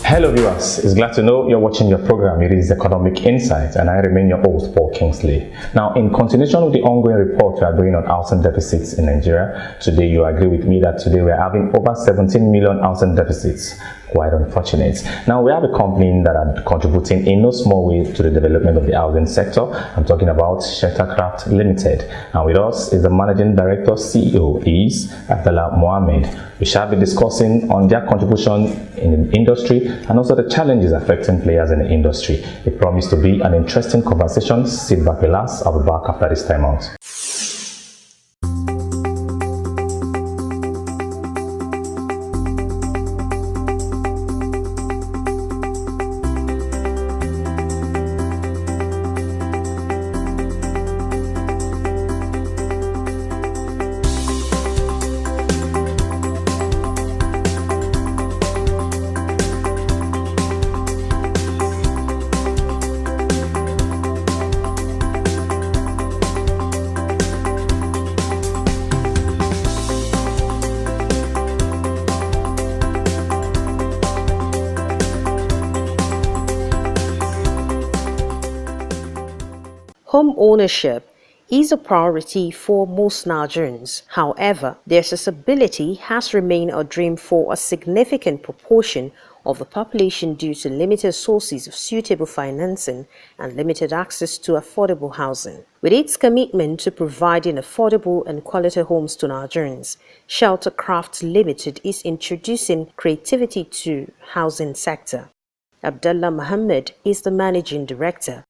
Hello viewers, it's glad to know you're watching your program. It is Economic Insight and I remain your host, Paul Kingsley. Now, in continuation with the ongoing report we are doing on housing deficits in Nigeria, today you agree with me that today we are having over 17 million housing deficits. Quite unfortunate. Now, we have a company that are contributing in no small way to the development of the housing sector. I'm talking about Sheltercraft Limited. And with us is the Managing Director, CEO is Abdullah Mohammed. We shall be discussing on their contribution in the industry and also the challenges affecting players in the industry. It promised to be an interesting conversation. Sit back, relax. I'll be back after this time out. Home ownership is a priority for most Nigerians. However, their accessibility has remained a dream for a significant proportion of the population due to limited sources of suitable financing and limited access to affordable housing. With its commitment to providing affordable and quality homes to Nigerians, Sheltercraft Limited is introducing creativity to housing sector. Abdullah Mohammed is the managing director.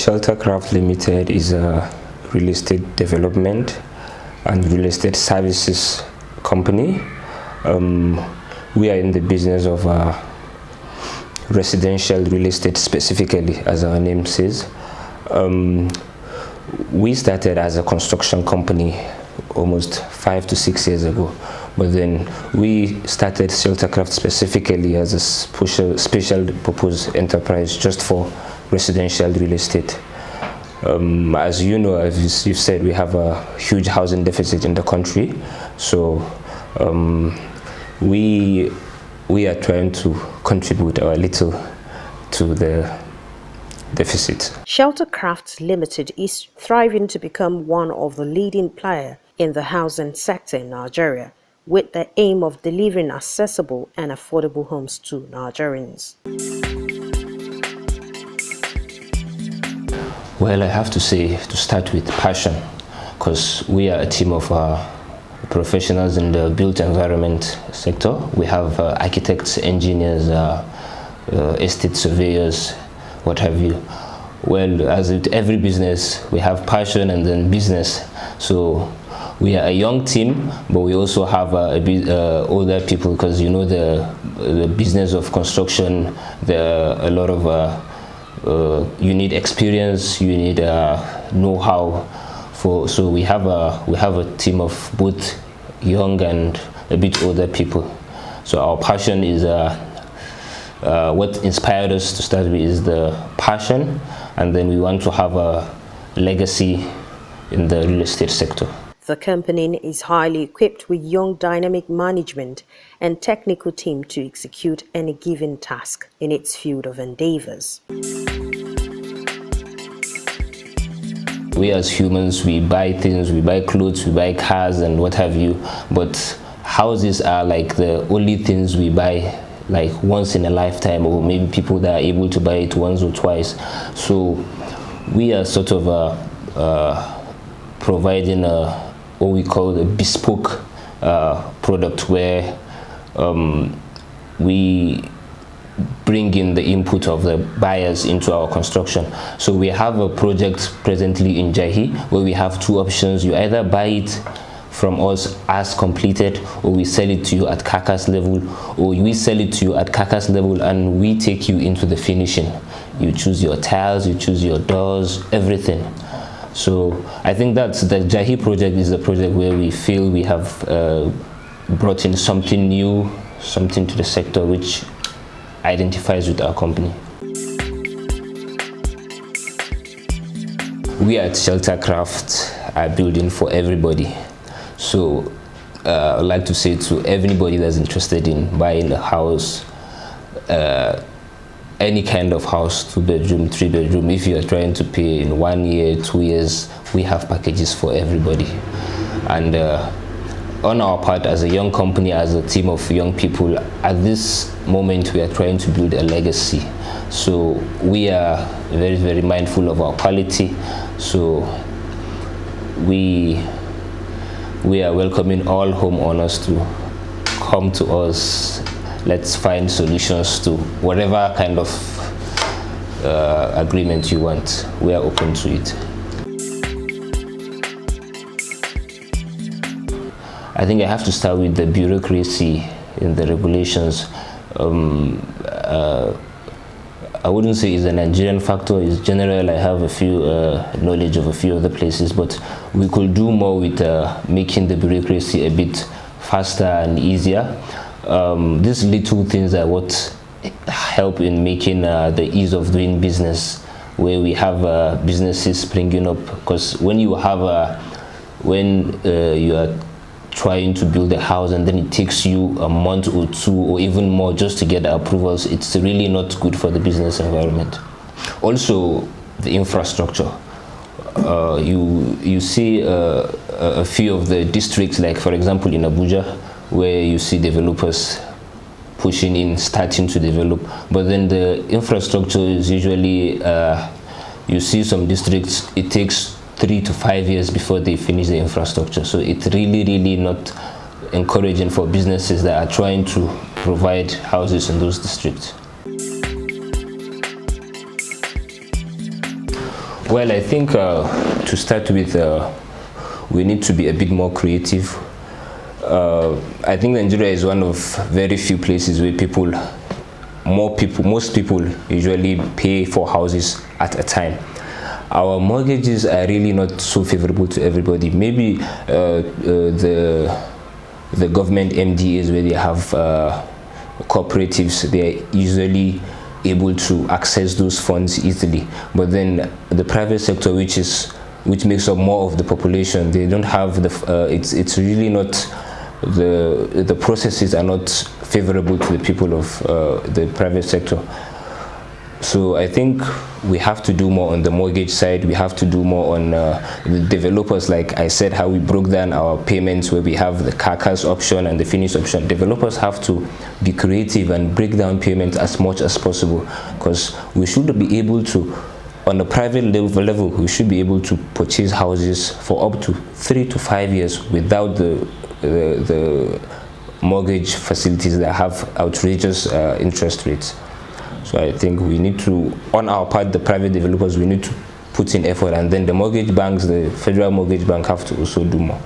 Sheltercraft Limited is a real estate development and real estate services company. We are in the business of residential real estate specifically, as our name says. We started as a construction company almost 5 to 6 years ago, but then we started Sheltercraft specifically as a special purpose enterprise just for residential real estate. As you know, as you've said, we have a huge housing deficit in the country, so we are trying to contribute a little to the deficit. Sheltercraft Limited is thriving to become one of the leading players in the housing sector in Nigeria, with the aim of delivering accessible and affordable homes to Nigerians. Well, I have to say, to start with, passion, because we are a team of professionals in the built environment sector. We have architects, engineers, estate surveyors, what have you. Well, as with every business, we have passion and then business. So we are a young team, but we also have older people, because you know the business of construction, there are a lot of you need experience, you need know-how. So we have a team of both young and a bit older people. So our passion is what inspired us to start with is the passion, and then we want to have a legacy in the real estate sector. The company is highly equipped with young dynamic management and technical team to execute any given task in its field of endeavors. We as humans, we buy things, we buy clothes, we buy cars and what have you, but houses are like the only things we buy like once in a lifetime, or maybe people that are able to buy it once or twice. So we are sort of providing what we call a bespoke product, where we bring in the input of the buyers into our construction. So we have a project presently in Jahi where we have two options. You either buy it from us as completed, or we sell it to you at carcass level, or we sell it to you at carcass level and we take you into the finishing. You choose your tiles, you choose your doors, everything. So I think that's the Jahi project is the project where we feel we have brought in something new, something to the sector which identifies with our company. We at Sheltercraft are building for everybody. So I'd like to say to everybody that's interested in buying a house, any kind of house, 2-bedroom, 3-bedroom, if you are trying to pay in 1 year, 2 years, we have packages for everybody. And on our part, as a young company, as a team of young people, at this moment we are trying to build a legacy. So we are very, very mindful of our quality. So we are welcoming all homeowners to come to us. Let's find solutions to whatever kind of agreement you want. We are open to it. I think I have to start with the bureaucracy in the regulations. I wouldn't say it's a Nigerian factor. It's general. I have a few knowledge of a few other places, but we could do more with making the bureaucracy a bit faster and easier. These little things are what help in making the ease of doing business, where we have businesses springing up. Because when you have you are trying to build a house and then it takes you a month or 2 or even more just to get the approvals, it's really not good for the business environment. Also, the infrastructure. You see a few of the districts, like for example in Abuja, where you see developers pushing in, starting to develop, but then the infrastructure is usually, you see some districts, it takes 3 to 5 years before they finish the infrastructure. So it's really not encouraging for businesses that are trying to provide houses in those districts. Well, I think to start with, we need to be a bit more creative. I think Nigeria is one of very few places where most people usually pay for houses at a time. Our mortgages are really not so favorable to everybody. Maybe the government MDAs, where they have cooperatives, they are usually able to access those funds easily. But then the private sector, which makes up more of the population, they don't have the. It's really not. The processes are not favorable to the people of the private sector. So I think we have to do more on the mortgage side. We have to do more on the developers, like I said, how we broke down our payments, where we have the carcass option and the finish option. Developers have to be creative and break down payments as much as possible, because we should be able to, on a private level, we should be able to purchase houses for up to 3 to 5 years without the mortgage facilities that have outrageous interest rates. So I think we need to, on our part, the private developers, we need to put in effort, and then the mortgage banks, the Federal Mortgage Bank, have to also do more.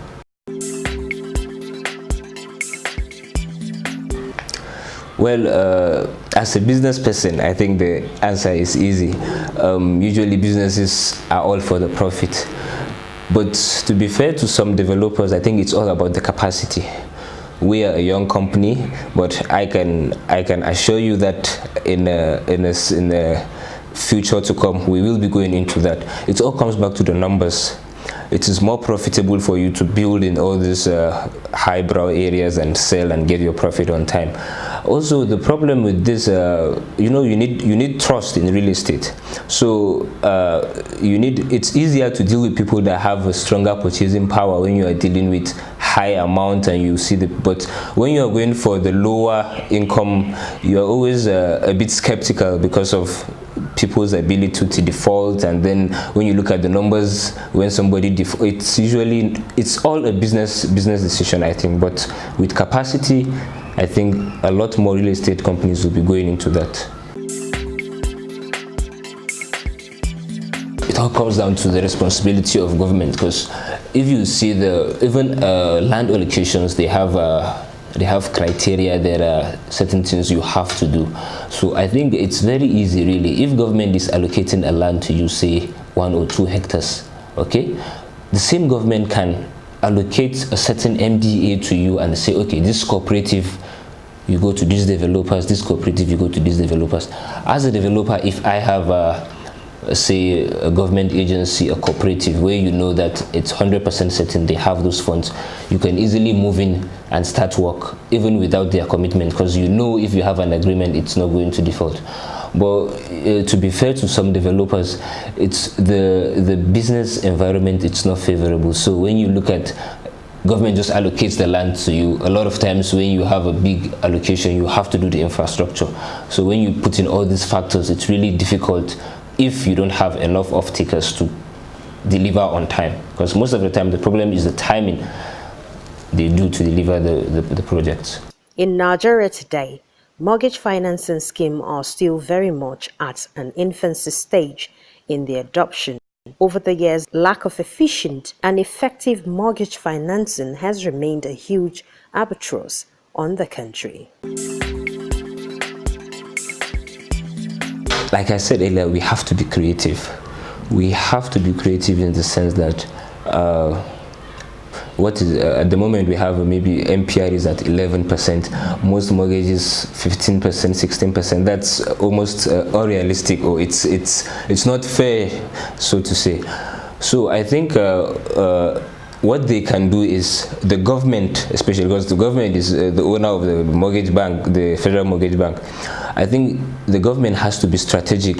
Well, as a business person, I think the answer is easy. Usually businesses are all for the profit. But to be fair to some developers, I think it's all about the capacity. We are a young company, but I can assure you that in the future to come, we will be going into that. It all comes back to the numbers. It is more profitable for you to build in all these highbrow areas and sell and get your profit on time. Also, the problem with this, you need trust in real estate. So it's easier to deal with people that have a stronger purchasing power when you are dealing with high amount, and you see but when you are going for the lower income, you are always a bit skeptical because of people's ability to default. And then when you look at the numbers, when somebody it's all a business decision, I think. But with capacity, I think a lot more real estate companies will be going into that. It all comes down to the responsibility of government, because if you see even land allocations, they have criteria. There are certain things you have to do. So I think it's very easy, really. If government is allocating a land to you, say 1 or 2 hectares, okay, the same government can allocate a certain MDA to you and say, okay, this cooperative, you go to these developers, this cooperative, you go to these developers. As a developer, if I have say a government agency, a cooperative, where you know that it's 100% certain they have those funds, you can easily move in and start work even without their commitment, because you know if you have an agreement, it's not going to default. But to be fair to some developers, it's the business environment, it's not favorable. So when you look at government just allocates the land to you, a lot of times when you have a big allocation, you have to do the infrastructure. So when you put in all these factors, it's really difficult if you don't have enough off-takers to deliver on time, because most of the time the problem is the timing they do to deliver the projects. In Nigeria today, mortgage financing schemes are still very much at an infancy stage in their adoption. Over the years, lack of efficient and effective mortgage financing has remained a huge albatross on the country. Like I said earlier, we have to be creative. We have to be creative in the sense that at the moment we have maybe MPR is at 11%, most mortgages 15%, 16%. That's almost unrealistic, or it's not fair, so to say. So I think what they can do is the government, especially because the government is the owner of the mortgage bank, the Federal Mortgage Bank. I think the government has to be strategic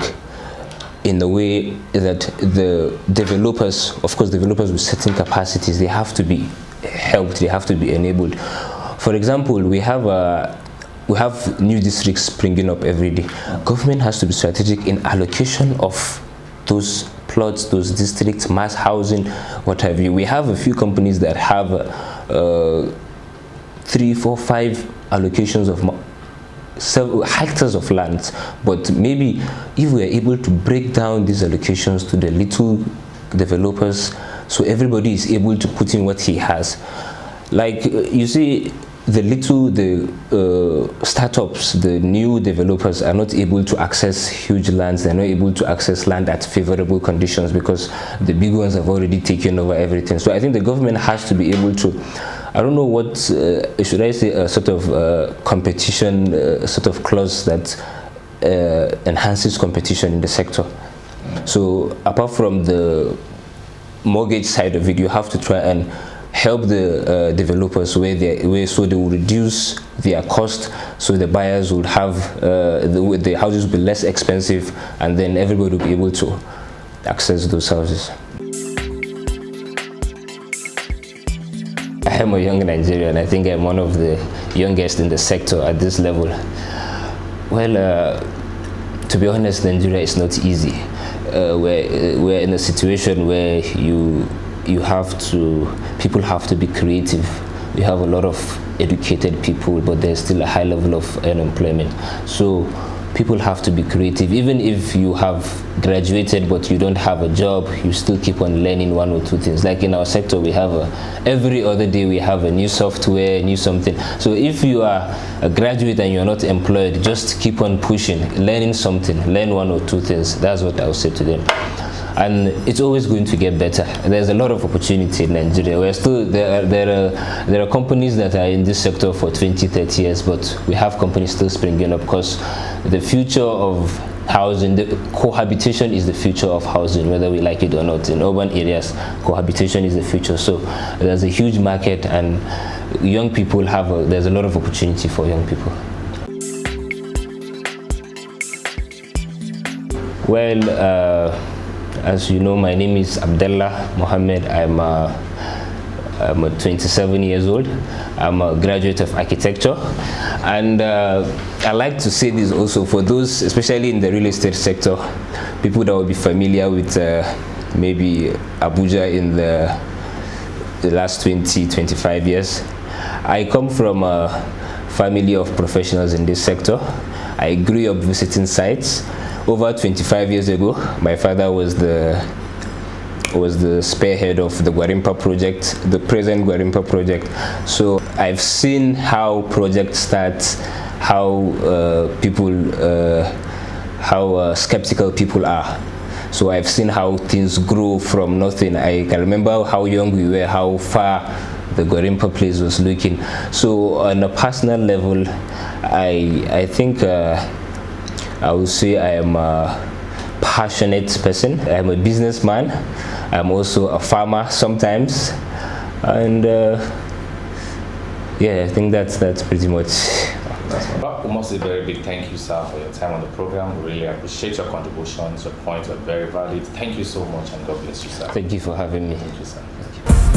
in the way that the developers, of course developers with certain capacities, they have to be helped, they have to be enabled. For example, we have new districts springing up every day. Government has to be strategic in allocation of those plots, those districts, mass housing, what have you. We have a few companies that have 3, 4, 5 allocations of several hectares of land, but maybe if we are able to break down these allocations to the little developers, so everybody is able to put in what he has. Like you see, the startups, the new developers are not able to access huge lands. They're not able to access land at favorable conditions because the big ones have already taken over everything. So I think the government has to be able to, I don't know what, should I say, a sort of competition, sort of clause that enhances competition in the sector. So apart from the mortgage side of it, you have to try and help the developers so they will reduce their cost, so the buyers would have the houses will be less expensive, and then everybody will be able to access those houses. I am a young Nigerian. I think I'm one of the youngest in the sector at this level. Well, to be honest, Nigeria is not easy. We're in a situation where people have to be creative. We have a lot of educated people, but there's still a high level of unemployment. So people have to be creative. Even if you have graduated but you don't have a job, you still keep on learning one or two things. Like in our sector, we have every other day we have a new software, new something. So if you are a graduate and you're not employed, just keep on pushing, learning something, learn one or two things. That's what I'll say to them. And it's always going to get better. There's a lot of opportunity in Nigeria. We're still there are companies that are in this sector for 20, 30 years, but we have companies still springing up, because the future of housing, the cohabitation is the future of housing, whether we like it or not. In urban areas, cohabitation is the future. So there's a huge market, and young people there's a lot of opportunity for young people. Well, as you know, my name is Abdullah Mohammed. I'm 27 years old. I'm a graduate of architecture, and I like to say this also for those, especially in the real estate sector, people that will be familiar with maybe Abuja in the last 20-25 years. I come from a family of professionals in this sector. I grew up visiting sites. Over 25 years ago, my father was the spearhead of the Gwarimpa project, the present Gwarimpa project. So I've seen how projects start, how skeptical people are. So I've seen how things grow from nothing. I can remember how young we were, how far the Gwarimpa place was looking. So on a personal level, I think I would say I am passionate person. I'm a businessman. I'm also a farmer sometimes, and yeah, I think that's pretty much. Well, we must say a very big thank you, sir, for your time on the program. We really appreciate your contributions. Your points are very valid. Thank you so much, and God bless you, sir. Thank you for having me. Thank you, sir. Thank you.